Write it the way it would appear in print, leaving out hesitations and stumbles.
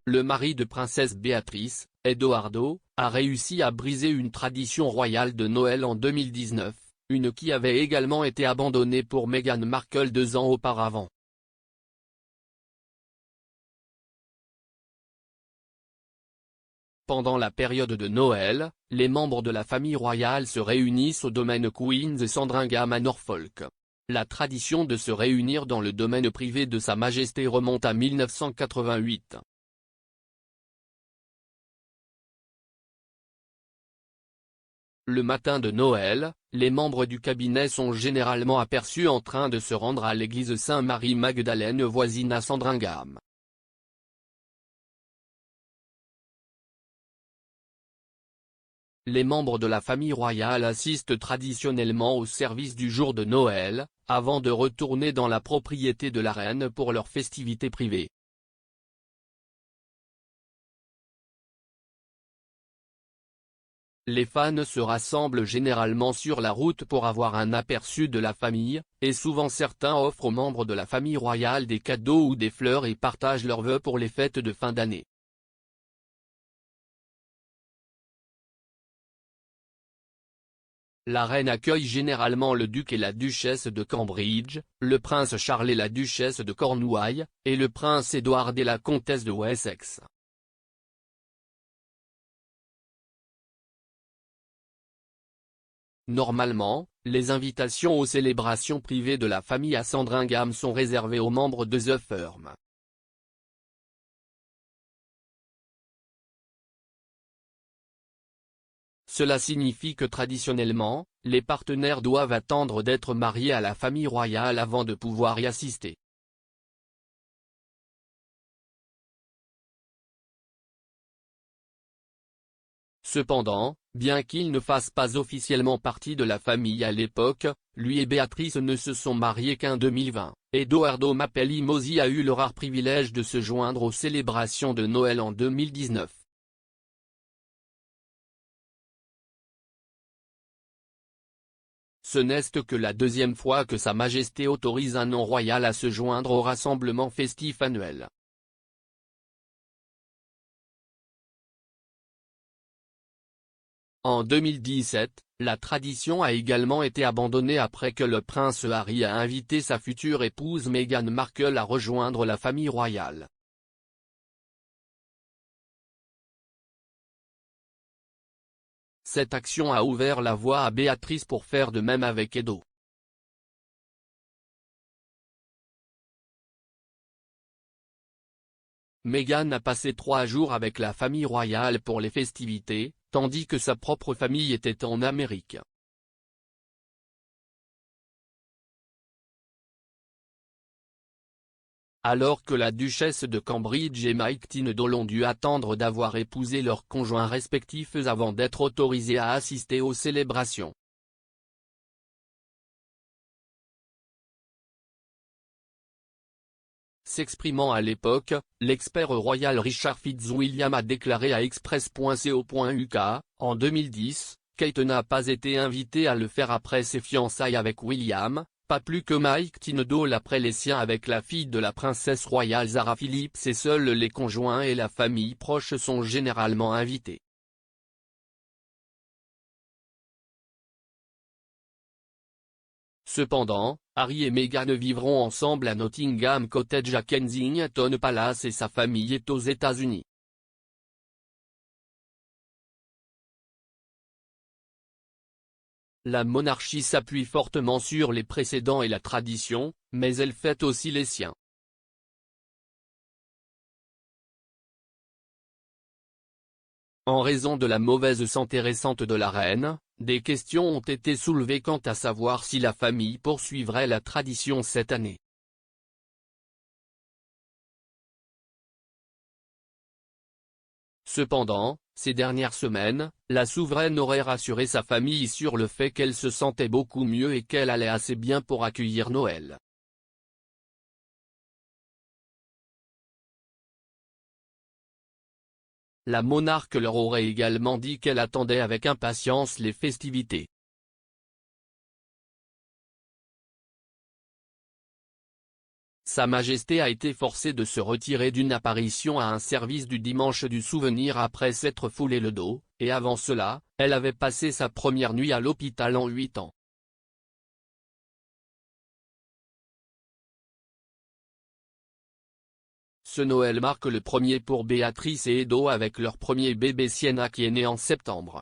le mari de princesse Béatrice, Edoardo, a réussi à briser une tradition royale de Noël en 2019, une qui avait également été abandonnée pour Meghan Markle 2 ans auparavant. Pendant la période de Noël, les membres de la famille royale se réunissent au domaine Queen's Sandringham à Norfolk. La tradition de se réunir dans le domaine privé de Sa Majesté remonte à 1988. Le matin de Noël, les membres du cabinet sont généralement aperçus en train de se rendre à l'église Saint-Marie-Magdalene voisine à Sandringham. Les membres de la famille royale assistent traditionnellement au service du jour de Noël, avant de retourner dans la propriété de la reine pour leurs festivités privées. Les fans se rassemblent généralement sur la route pour avoir un aperçu de la famille, et souvent certains offrent aux membres de la famille royale des cadeaux ou des fleurs et partagent leurs vœux pour les fêtes de fin d'année. La reine accueille généralement le duc et la duchesse de Cambridge, le prince Charles et la duchesse de Cornouailles, et le prince Édouard et la comtesse de Wessex. Normalement, les invitations aux célébrations privées de la famille à Sandringham sont réservées aux membres de The Firm. Cela signifie que traditionnellement, les partenaires doivent attendre d'être mariés à la famille royale avant de pouvoir y assister. Cependant, bien qu'il ne fasse pas officiellement partie de la famille à l'époque, lui et Béatrice ne se sont mariés qu'en 2020, et Edoardo Mapelli-Mozzi a eu le rare privilège de se joindre aux célébrations de Noël en 2019. Ce n'est que la deuxième fois que Sa Majesté autorise un non royal à se joindre au rassemblement festif annuel. En 2017, la tradition a également été abandonnée après que le prince Harry a invité sa future épouse Meghan Markle à rejoindre la famille royale. Cette action a ouvert la voie à Béatrice pour faire de même avec Edo. Meghan a passé 3 jours avec la famille royale pour les festivités, tandis que sa propre famille était en Amérique. Alors que la duchesse de Cambridge et Mike Tyndall ont dû attendre d'avoir épousé leurs conjoints respectifs avant d'être autorisés à assister aux célébrations. S'exprimant à l'époque, l'expert royal Richard Fitzwilliam a déclaré à Express.co.uk, en 2010, Kate n'a pas été invitée à le faire après ses fiançailles avec William, pas plus que Mike Tyndall après les siens avec la fille de la princesse royale Zara Phillips, et seuls les conjoints et la famille proche sont généralement invités. Cependant, Harry et Meghan vivront ensemble à Nottingham Cottage à Kensington Palace et sa famille est aux États-Unis. La monarchie s'appuie fortement sur les précédents et la tradition, mais elle fait aussi les siens. En raison de la mauvaise santé récente de la reine, des questions ont été soulevées quant à savoir si la famille poursuivrait la tradition cette année. Cependant, ces dernières semaines, la souveraine aurait rassuré sa famille sur le fait qu'elle se sentait beaucoup mieux et qu'elle allait assez bien pour accueillir Noël. La monarque leur aurait également dit qu'elle attendait avec impatience les festivités. Sa Majesté a été forcée de se retirer d'une apparition à un service du dimanche du souvenir après s'être foulé le dos, et avant cela, elle avait passé sa première nuit à l'hôpital en 8 ans. Ce Noël marque le premier pour Béatrice et Edo avec leur premier bébé Sienna qui est né en septembre.